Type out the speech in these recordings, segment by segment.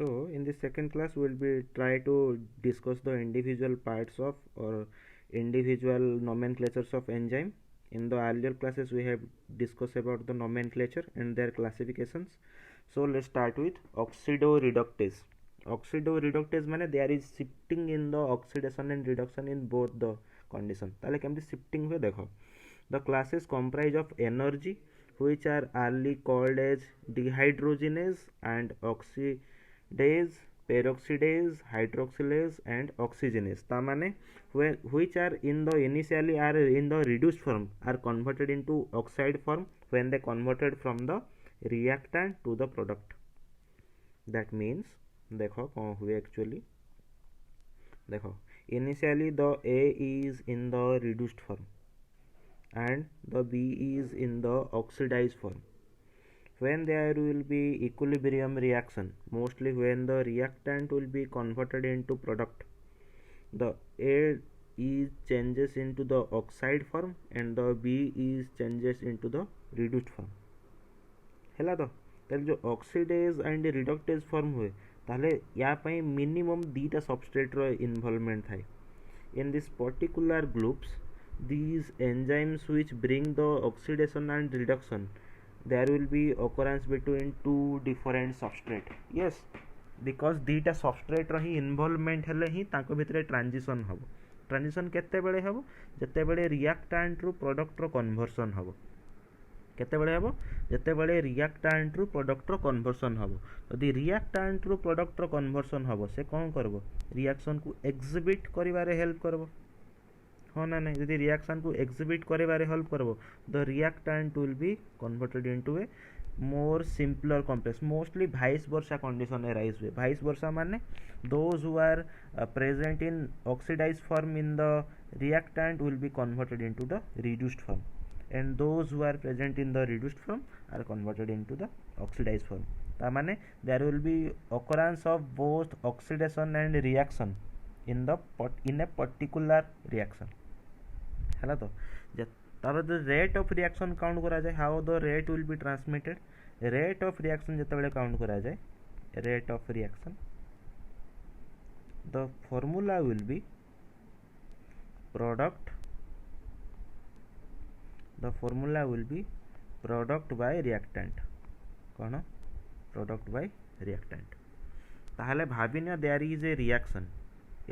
So in the second class we'll be try to discuss the individual parts of or individual nomenclatures of enzyme. In the earlier classes we have discussed about the nomenclature and their classifications. So let's start with oxidoreductase. Oxidoreductase means there is shifting in the oxidation and reduction in both the condition. ताले केमती shifting हुए देखो. The classes comprise of energy which are early called as dehydrogenase and oxidase, peroxidase, hydroxylase and oxygenase. तामाने which are in the initially are in the reduced form are converted into oxide form when they converted from the reactant to the product. That means देखो कौन हुए actually. देखो initially the A is in the reduced form and the B is in the oxidized form. When there will be equilibrium reaction, mostly when the reactant will be converted into product, the A is changes into the oxide form and the B is changes into the reduced form. ହେଲା ତ ତାହେଲେ जो oxidase and reductase form हुए ताहले या ପାଇଁ minimum दीटा substrate रो involvement थाए. In this particular groups, these enzymes which bring the oxidation and reduction, there will be occurrence between two different substrate. Yes, because दीटा substrate row he involvement हेले ही ताको भितरे transition हबो. Transition केते बेले हबो जेते बेले reactant रू product रो conversion हबो. केतेबेले हेबो जेतेबेले रिएक्टेंट रु प्रोडक्ट रो कन्वर्सन हबो. यदि रिएक्टेंट रु प्रोडक्ट रो कन्वर्सन हबो से कोन करबो रिएक्शन को एग्जिबिट करिवारे हेल्प करबो. हाँ ना नहीं यदि रिएक्शन को एग्जिबिट करिवारे हेल्प करबो the reactant will be converted into a more simpler complex. Mostly vice versa condition arise हुए. वाइस वर्सा माने those who are present in oxidised form in the reactant will be converted into the reduced form and those who are present in the reduced form are converted into the oxidized form. तामाने there will be occurrence of both oxidation and reaction in a particular reaction. है तो तापर the rate of reaction count करा जाए. how the rate will be transmitted. rate of reaction जिते बड़े count करा जाए rate of reaction the formula will be product by reactant. कौन product by reactant. ताहले भाविनिया there is a reaction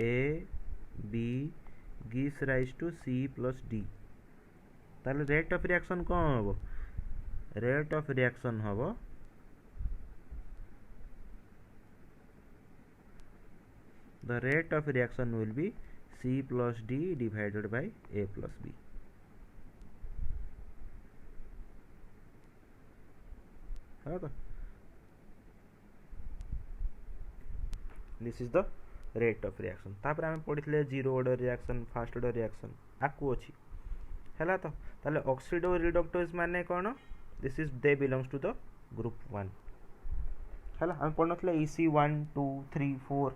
A B gives rise to C plus D. ताहले rate of reaction कौन होबो rate of reaction होबो the rate of reaction will be C plus D divided by A plus B. This is the rate of reaction. तापर आम पढ़ी zero order reaction first order reaction आकु अच्छी है तो ताले ऑक्सीडो रिडक्टेज माने कौन this is they belongs to the group 1 है. आम पढ़ ना EC 1 2 3 4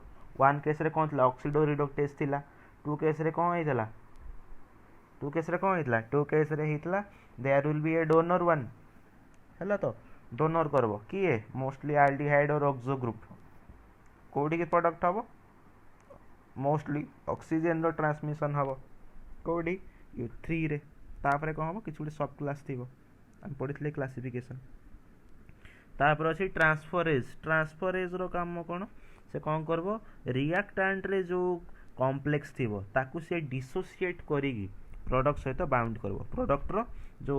1 केस रे कौन था ऑक्सीडो रिडक्टेज थिला. 2 केस रे कौन होइतला 2 केस रे कौन होइतला 2 केस रे हितला there will be a donor 1 है तो डोनर करबो किए मोस्टली एल्डिहाइड और ऑक्सो ग्रुप कोडी के प्रोडक्ट हबो मोस्टली ऑक्सीजन रो ट्रांसमिशन हबो कोडी U3 रे. तापरे कोन हबो किछु सब क्लास थिबो हम पढितले क्लासिफिकेशन. तापर अछि ट्रांसफरेज रो काम कोन से कोन करबो रिएक्टेंट रे जो कॉम्प्लेक्स थिबो ताकू से डिसोसिएट करिगी प्रोडक्ट सहित बाउंड करबो. प्रोडक्ट रो जो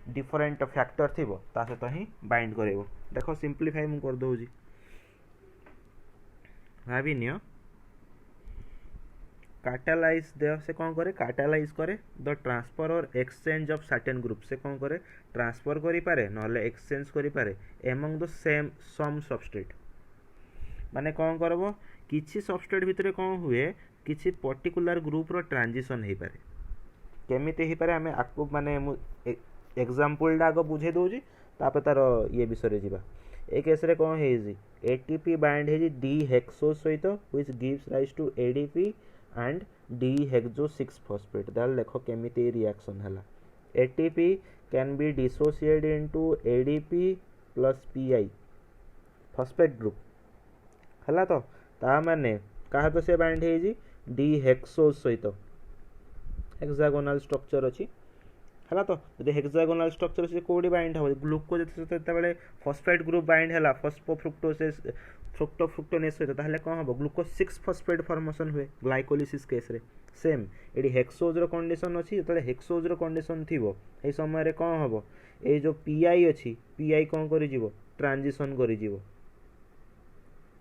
डिफरेंट फैक्टर थी ता सहित ही बाइंड करेबो. देखो सिंप्लीफाई मु कर दउजी भाभी नियो कैटालाइज दे से कौन करे कैटालाइज करे द ट्रांसफर और एक्सचेंज ऑफ सर्टेन ग्रुप से कौन करे ट्रांसफर करि पारे नहले एक्सचेंज करि पारे among the same some substrate. माने कौन करबो किछि सबस्ट्रेट भितरे कौन हुए किछि पर्टिकुलर ग्रुप रो ट्रांजिशन हे पारे. केमिति हे पारे हमें आकु माने एग्जांपल आग बुझे दूजी तापर तार ये विषय जीवा. ए केस रे कौन है एटीपी बाइंड है डी हेक्सो सहित which gives rise to ADP and D hexo 6 phosphate. दाल देखो केमिति रिएक्शन हला ATP can be dissociated into ADP plus Pi phosphate group है तो ता माने कहा तो से बाइंड है डी हेक्सोज सहित हेक्सागोनाल स्ट्रक्चर अच्छी है तो जब हेक्सागोनाल स्ट्रक्चर से कौटी बाइंड हम ग्लूकोज जो फस्फेट ग्रुप बाइंड है फस्फोफ्रुक्टोसेस फ्रुक्टोफ्रुक्टोनेस सहित ताहले कौन हम ग्लूकोज 6 फस्फेट फॉर्मेशन हुए ग्लाइकोलिसिस केस रे सेम ये हेक्सोज कंडीशन अच्छी जो हेक्सोज कंडीशन थी ये समय कौन हम ये जो पीआई अच्छी पीआई कौन कर ट्रांजिशन कर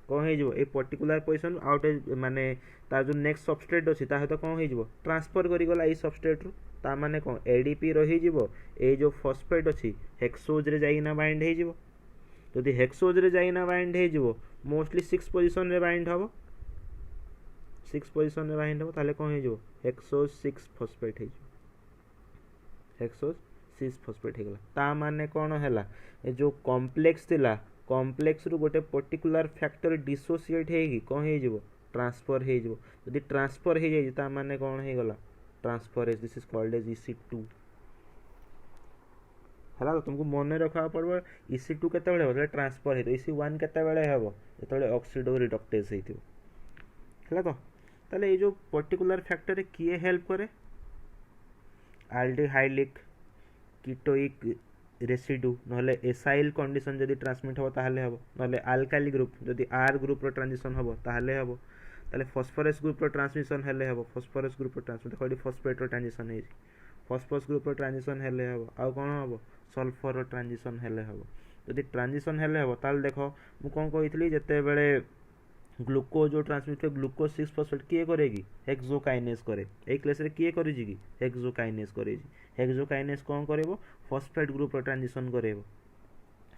कौन हो पर्टिकुलर पोजिशन आउट माने तार जो नेक्स्ट सबस्ट्रेट अच्छी सहित कौन हो ट्रांसफर करीगला ये सबस्ट्रेट रू ता माने कौन एडीपी रही ये जो फॉस्फेट अच्छी हेक्सोज रे जाइना बाइंड हो जदि हेक्सोज रे जाइना बाइंड हो मोस्टली 6 पोजिशन रे बाइंड हम 6 पोजिशन रे बाइंड हम ताले कौन हो हेक्सोज 6 फॉस्फेट हो हेक्सोज 6 फॉस्फेट हो गला ता माने कौन है ये जो कॉम्प्लेक्स थिला कॉम्प्लेक्स रु गोटे पर्टिकुलर फैक्टर डिसोसिएट होगी कौन हो ट्रांसफर हो जदि ट्रांसफर हो जाए ता माने कौन हो गला transferase this is called as EC2 है तो तुमको मन रखा पड़ो EC2 केतेबेले हो ट्रांसफर हो EC1 केतेबेले हेबो जेतेबेले ऑक्सीडो रिडक्टेज हेतिबो है तो ताले ये जो पर्टिकुलर फैक्टर किए हेल्प करे आल्डिहाइलिक कीटोइक रेसिड्यू नहले एसाइल कंडीशन जदि ट्रांसमिट हो ताहले हबो नहले अल्काइल ग्रुप जदि R ग्रुप रो ट्रांजिशन हबो ताहले हबो ताले फॉस्फोरस ग्रुप रो ट्रांसमिशन हेले हबो फॉस्फोरस ग्रुप रो ट्रांसमिट देखो फॉस्फेट रो ट्रांजिशन हे फॉस्फोरस ग्रुप रो ट्रांजिशन हेले हबो आ कोन हबो सल्फर रो ट्रांजिशन हेले हबो जदि ट्रांजिशन हेले हबो ताले देखो मु कोन कहितली जते बेले ग्लूकोज जो ट्रांसमिट ग्लूकोज 6 फॉस्फेट किए करेगी हेक्सोकाइनेज करे ए क्लास रे किए करी जी हेक्सोकाइनेज करे हेक्सोकाइनेज कौन करेबो फॉस्फेट ग्रुप रो ट्रांजिशन करेबो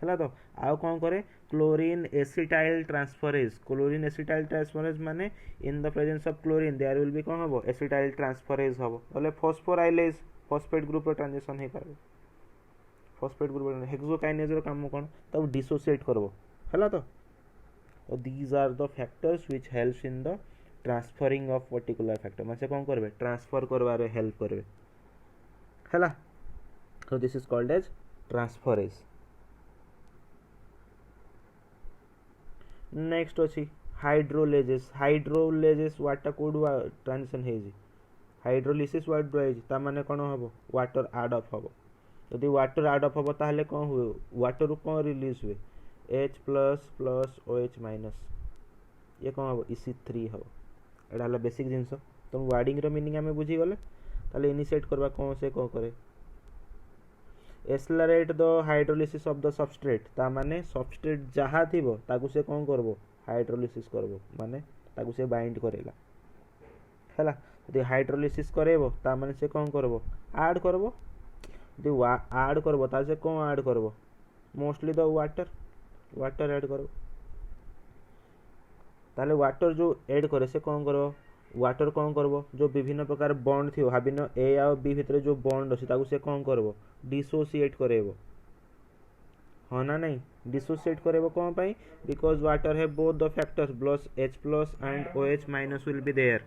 है तो आउ कौन करे क्लोरीन एसिटाइल ट्रांसफरेज माने in the presence of chlorine there will be कौन हबो एसिटाइल ट्रांसफरेज हबो बोले फॉस्फोराइलेज फॉस्फेट ग्रुप रो ट्रांजिशन हे करबो फॉस्फेट ग्रुप हेक्सोकाइनेज रो काम कोन तब डिसोसिएट करबो है तो these are the factors which helps in the transferring of particular factor माने कौन करबे ट्रांसफर करबारे हेल्प करबे हैला so this is called as transferase next अच्छी हाइड्रोलेजेस वाटा कोड ट्रांजिशन है हाइड्रोलिसिस वाट है ता माने कोन हबो वाटर ऐड अप हबो यदि वाटर ऐड अप हबो ताहले कोन हुए वाटर रू कोन रिलीज हुए H plus plus OH minus ये कौन हम EC3 हम एटा हला बेसिक जिनस तुम वार्डिंग रो मीनिंग हमें बुझी गले ताले इनिशिएट करबा कौन से कौन करे accelerate the hydrolysis of the substrate ता माने सबस्ट्रेट जहा थिबो ताकू से कौन करबो हाइड्रोलिसिस करबो माने ताकू से बाइंड करेला हैला यदि हाइड्रोलिसिस करेबो ता माने से कौन करबो ऐड करबो यदि ऐड करबो ता से कौन ऐड करबो मोस्टली द वाटर ऐड करो ताले वाटर जो ऐड करे से कौन करो वाटर कौन करबो जो विभिन्न प्रकार बॉन्ड थी भाबिन ए आ बी भितर जो बॉन्ड अछि ताकू से कौन करबो डिसोसिएट करेबो हाँ ना नहीं डिसोसिएट करेबो कौन पाई बिकॉज वाटर है both the factors plus H plus and OH minus will be there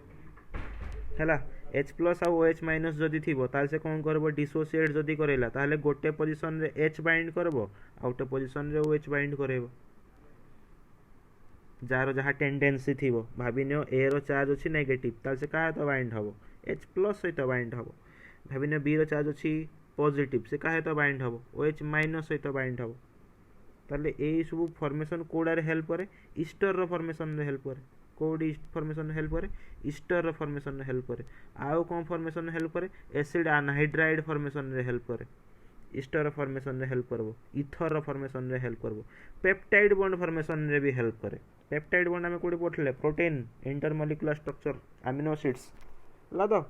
हैला H प्लस आ OH माइनस जदि थिबो ताल से कौन करबो डिसोसिएट जदि करेला ताले गोटे पोजीशन रे H बाइंड करबो आउट पोजीशन रे OH बाइंड करेबो जार जहाँ टेंडेंसी थी भाविनियो ए रो चार्ज अच्छी नेगेटिव ताल से कहा तो बाइंड हम H प्लस सहित बाइंड हम भाविनियो बी रो चार्ज अच्छी पॉजिटिव से कहा तो बाइंड हम OH माइनस सहित बाइंड हम ताले ए सब फॉर्मेशन कोडारे हेल्प करे ईस्टर रो फॉर्मेशन रे हेल्प करे कोड फॉर्मेशन हेल्प करे ईस्टर रो फॉर्मेशन रे हेल्प करे आउ कौन फॉर्मेशन हेल्प करे एसिड अनहाइड्राइड फॉर्मेशन रे हेल्प करे ईस्टर फॉर्मेशन रे हेल्प करबो इथर फॉर्मेशन रे हेल्प करबो पेप्टाइड बॉन्ड फॉर्मेशन रे भी हेल्प करे पेप्टाइड बॉन्ड हमें कोडी पठले protein intermolecular structure amino acids ला दो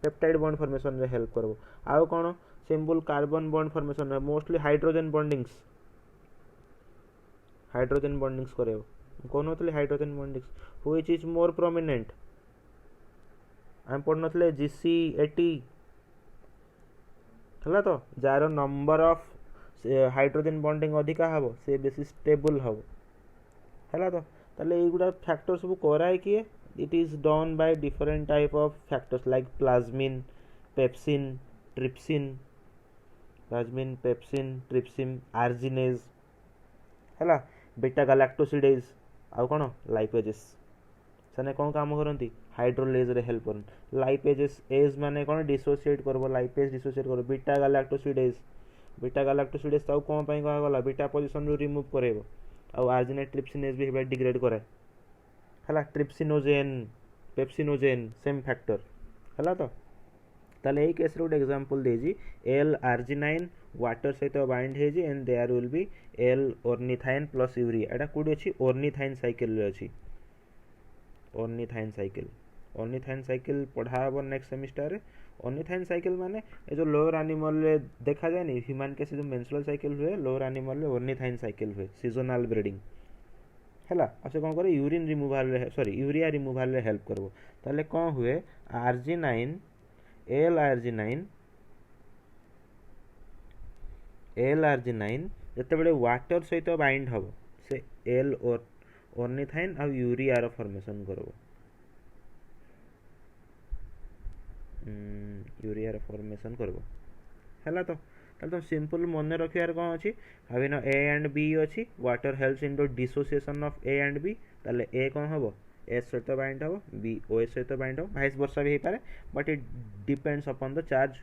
पेप्टाइड बॉन्ड फॉर्मेशन रे हेल्प करबो आउ कोन सिंपल कार्बन बॉन्ड फॉर्मेशन रे मोस्टली हाइड्रोजन बॉन्डिंग्स करेबो कौन होतले hydrogen bondings which is more prominent हम पढ़नथले GC80 हला तो जार नंबर ऑफ हाइड्रोजन बॉन्डिंग अधिका हबो से बेसी स्टेबल हबो हला तो ताले एगुडा फैक्टर सब कराय किए it is done by different type of factors like plasmin pepsin trypsin arginase हला बीटा गैलेक्टोसिडेज आउ कौन लाइपेजेस से कौन काम करती हाइड्रोलेज रे हेल्प करती लाइपेजेस एज माने कौन डिसोसिएट करबो लाइपेज डिसोसिएट करबो बीटा गैलेक्टोसिडेज बीटा गैलेक्टोसिडेज ताऊ कौन पई कहा गला बीटा पोजीशन रू रिमूव करेबो आउ आर्जिनेट ट्रिप्सिनेज भी डिग्रेड करे हला ट्रिप्सिनोजेन पेप्सिनोजेन सेम फैक्टर हला तो ताले एई केस रे गोटे एग्जांपल देजी एल आर्जिनाइन वाटर सहित बाइंड हेजी and there will be L ornithine plus urea एटा कोडी अछि ऑर्निथाइन साइकिल रे अछि ऑर्निथाइन साइकिल पढ़ा हबो नेक्स्ट सेमिस्टर रे ऑर्निथाइन साइकिल माने ए जो लोअर एनिमल रे देखा जाय नि ह्यूमन के से जो मेंस्ट्रुअल साइकिल हुए लोअर एनिमल रे ऑर्निथाइन साइकिल हुए सीजनल ब्रीडिंग हैला आ से कोन करे यूरिन रिमूवल रे सॉरी यूरिया रिमूवल रे हेल्प करबो ताले कोन हुए आर्जिनाइन एल आर्जिनाइन जते बडे वाटर सहित बाइंड हबो से एल और ऑर्निथाइन आ यूरिया रो फॉर्मेशन करबो यूरिया रो फॉर्मेशन करबो हैला तो ताले तो सिंपल मन रखियार कोन अछि हबे न ए एंड बी अछि water helps in the dissociation of A and B ताले ए कोन हबो एस सहित बाइंड हबो बी ओ एस सहित बाइंड हबो वाइस वर्सा भी हे पारे but it depends upon the charge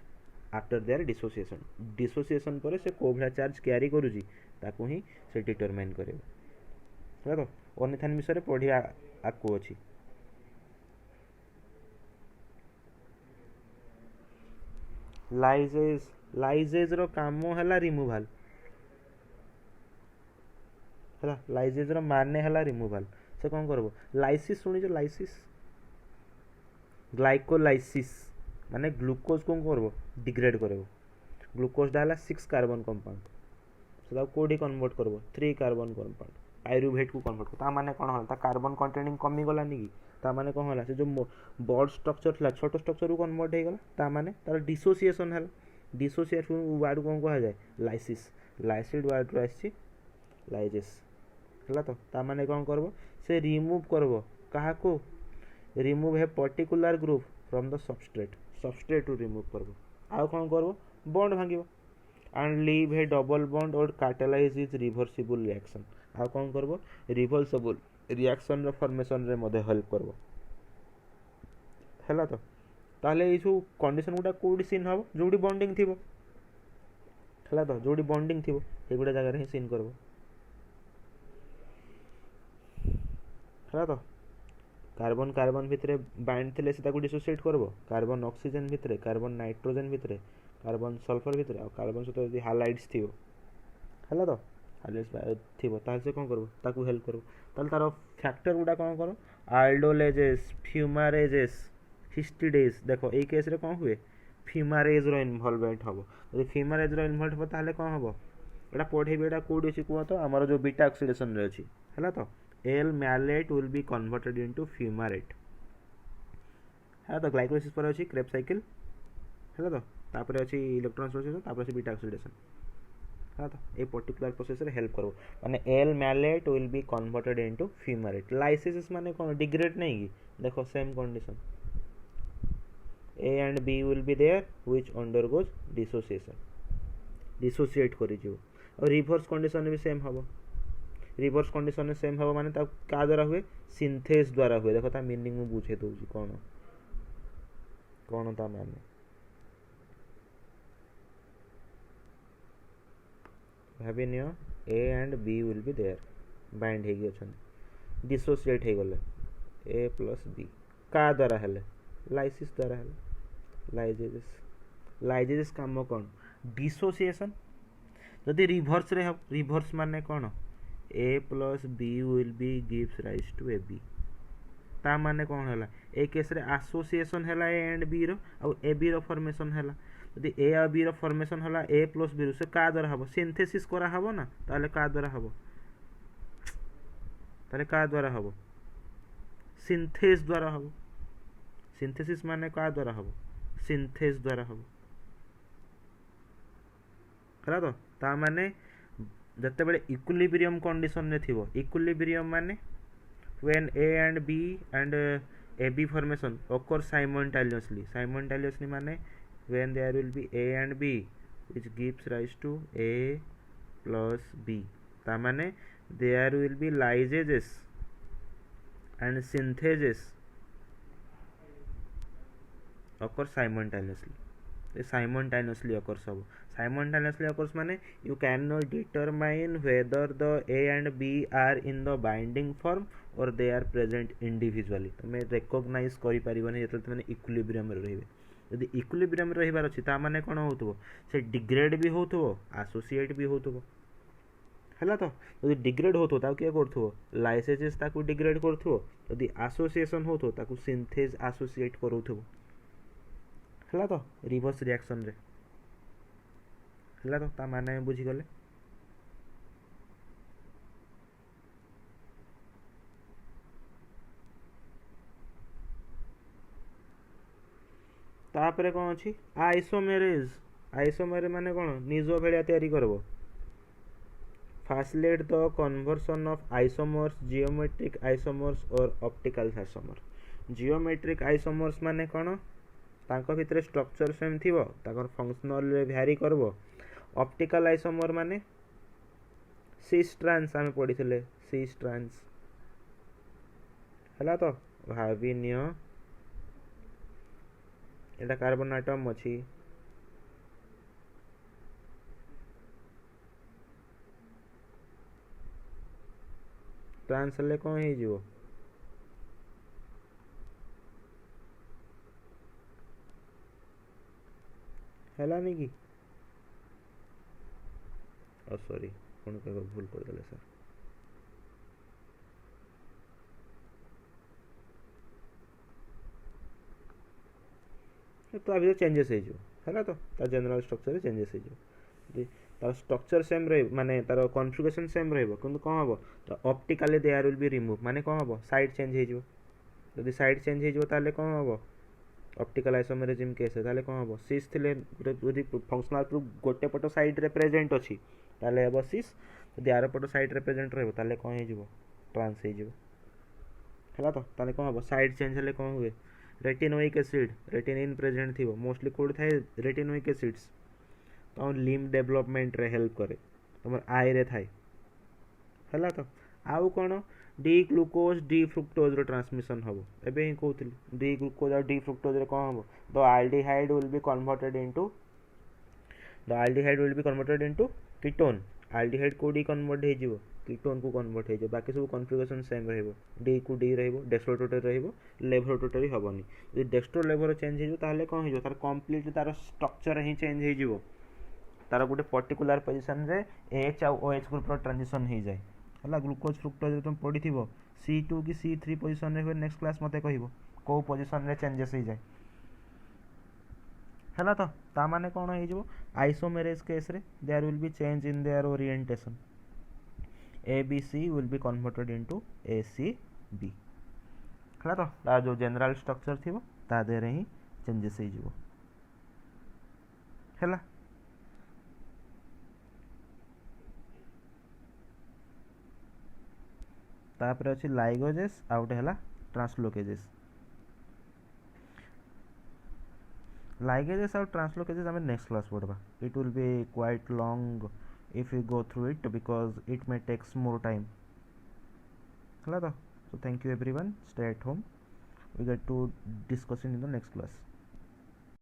after their dissociation पर से को भला चार्ज कैरी करूजी ताकू ही से डिटरमाइन करेबो हैला तो ऑर्निथाइन विषय रे पढिया आकु अछि लाइजेज रो कामो हला रिमूवल हला लाइजेज रो माने हला रिमूवल से कोन करबो लाइसिस सुनि जो लाइसिस ग्लाइकोलाइसिस माने ग्लूकोज कोन करबो डिग्रेड करबो ग्लूकोज डाला 6 कार्बन कंपाउंड सेदा कोडी कन्वर्ट करबो 3 कार्बन कंपाउंड पायरुवेट को कन्वर्ट करता माने कोन होला ता कार्बन कंटेनिंग कमी गला नी ता माने कोन होला से जो बॉड स्ट्रक्चर थला छोटो स्ट्रक्चर को कन्वर्ट हे गला ता माने तार डिसोसिएशन हला डिसोसिएशन वर्ड कोन कहा जाय लाइसिस लाइसिड वर्ड रो आछि लाइजेस हला तो ता माने कोन करबो से रिमूव करबो कहा को remove a particular group from the substrate to remove करबो आ कोन करबो बॉन्ड भांगिबो and leave a double bond और कैटालाइज इज रिवर्सिबल रिएक्शन आ कोन करबो रिवर्सिबल रिएक्शन रो फॉर्मेशन रे मध्ये हेल्प करबो हला तो ताले ए जो कंडीशन गुडा कोडी सीन हबो जोडी बॉन्डिंग थिबो हला तो जोडी बॉन्डिंग थिबो ए गुडा जगह रे सीन करबो हला तो कार्बन कार्बन भितरे बाइंड थिले से ताकू डिसोसिएट करबो कार्बन ऑक्सीजन भितरे कार्बन नाइट्रोजन भितरे कार्बन सल्फर भितरे आ कार्बन सहित यदि हालाइड्स थिबो हला तो हालाइड्स थिबो ताल से कोन करबो ताकू हेल्प करबो ताल तारो फैक्टर गुडा कोन करो आल्डोलेजेस फ्यूमारेजेस हिस्टिडेज देखो ए केस रे कोन हुए फ्यूमारेज रो इन्वॉल्वमेंट हबो यदि फ्यूमारेज रो इन्वॉल्व हबो ताले कोन हबो एटा पढेबे एटा कोडी अछि को तो हमर जो बीटा ऑक्सीडेशन रे अछि हला तो L malate will be converted into fumarate है तो ग्लाइकोलाइसिस पर अछि क्रेब्स साइकिल है तो तापर अछि इलेक्ट्रॉन ट्रांसफर तापर अछि बीटा ऑक्सीडेशन है तो ए पर्टिकुलर प्रोसेस रे हेल्प करबो माने L malate will be converted into fumarate lysis माने कोन डिग्रेड नहीं की देखो same condition A and B will be there which undergoes dissociation dissociate करि जो और रिवर्स कंडीशन भी सेम हबो रिवर्स कंडीशन में सेम हबो माने ता का द्वारा हुए सिंथेस द्वारा हुए देखो ता मीनिंग में बुझे दोजी कोन ता माने भाबी नियो A and B will be there bind हे गछन डिसोसिएट हे गले A plus B का द्वारा हले लाइसिस द्वारा हले लाइजेस काम कोन डिसोसिएशन जदि रिवर्स रे रिवर्स माने कोन A plus B will be gives rise to AB ता माने कोन हला ए केस रे एसोसिएशन हला A and B रो आ A B रो फॉर्मेशन हला यदि A आ B रो फॉर्मेशन हला A plus B रो से का द्वारा हबो सिंथेसिस करा हबो ना ताले का द्वारा हबो सिंथेस द्वारा हबो सिंथेसिस माने का द्वारा हबो सिंथेस द्वारा हबो हला तो ता माने जते बेले इक्विलिब्रियम कंडीशन ने थिबो इक्विलिब्रियम माने when A and B and AB formation occur simultaneously माने when there will be A and B which gives rise to A plus B ता माने there will be lysages and synthesis occur simultaneously. They simultaneously occurs सब simultaneously occurs माने you cannot determine whether the A and B are in the binding form or they are present individually. तुम recognize करि परिबनी जेतले तुम equilibrium रे रहिबे. यदि equilibrium रे रहिबार अछि ता माने कोन होतबो से डिग्रेड भी होतबो एसोसिएट भी होतबो हैला. तो यदि डिग्रेड होतो ताकू किए करथबो लाइसेजेस ताकू डिग्रेड करथबो. यदि एसोसिएशन होतो ताकू सिंथेज एसोसिएट करथबो हैला. तो रिवर्स रिएक्शन रे हैला. तो ता माने बुझी गले. तापरे कोन अछि आइसोमेरेज. आइसोमेरेज माने कोन निजो भेलिया तयारी करबो. facilitate the conversion of isomers, geometric isomers or optical isomers. geometric isomers माने कोन तांको भितरे स्ट्रक्चर सेम थिबो ताकर फंक्शनल रे भ्यारी करबो. ऑप्टिकल आइसोमर माने सिस ट्रांस आमे पढिथिले सिस ट्रांस हला. तो भाबी नियो एटा कार्बन एटम अछि ट्रांस ले कोन हे जिवो हला नि की सॉरी कोन के भूल कर देले सर. तो अभी चेंजेस हो है तो तार जनरल स्ट्रक्चर चेंजेस हो तार स्ट्रक्चर सेम रही माने तार कॉन्फ़िगरेशन सेम रहबो किंतु कोन हबो तो optically they are will be remove माने कोन हबो साइड चेंज हो जदि साइड चेंज हो ताले कोन हबो ऑप्टिकल आइसोमेरिज्म केस ताले कोन हबो सिस थिले यदि फंक्शनल प्रूफ गोटे पट साइड रे प्रेजेंट अछि ताले हबो सिस. यदि आर पट साइड रे प्रेजेंट रहबो ताले कोन हे जिवो ट्रांस हे जिवो हला. तो ताले कोन हबो साइड चेंज हले कोन हुए रेटिनोइक एसिड रेटिनिन प्रेजेंट थी मोस्टली कोड थाए रेटिनोइक एसिड्स तो लिम्ब डेवलपमेंट रे हेल्प करे तुम आई रे थाए हला. तो आउ कोन डी ग्लूकोज डी फ्रुक्टोज रो ट्रांसमिशन हबो एबे ही कहउथिल डी ग्लूकोज और डी फ्रुक्टोज रे कोन हबो the aldehyde will be converted into ketone. Aldehyde को डी कन्वर्ट हे जिवो कीटोन को कन्वर्ट हे जो बाकी सब कॉन्फ़िगरेशन सेम रहबो डी को डी रहबो डेक्स्ट्रो रोटेटरी रहबो लेफ्ट रोटेटरी हबनी. यदि डेक्स्ट्रो लेवर चेंज हे जो ताले कोन हे जो तार कंप्लीट तार स्ट्रक्चर ही चेंज हे जिवो तार गोटे पर्टिकुलर पोजीशन रे एच और ओएच ग्रुप रो ट्रांजिशन हे जाय हला. ग्लूकोज फ्रुक्टोज तुम पढिथिबो C2 की C3 पोजीशन रे हुए नेक्स्ट क्लास मते कहिबो को पोजीशन रे चेंजेस हे जाय हला. तो ता माने कोन हे जो आइसोमेरेज केस रे there will be change in their orientation. ABC will be converted into ACB हला. तो तार जो जनरल स्ट्रक्चर थिबो ता दे रे ही चेंजेस हे जिवो हला. तापर अछि लाइगोजेस आउट हला ट्रांसलोकेजेस. ligases और translocases हमें नेक्स्ट क्लास पढ़बा. it will be quite long if we go through it because it may takes more time हला. तो so thank you everyone, stay at home, we get to discussing in the next class.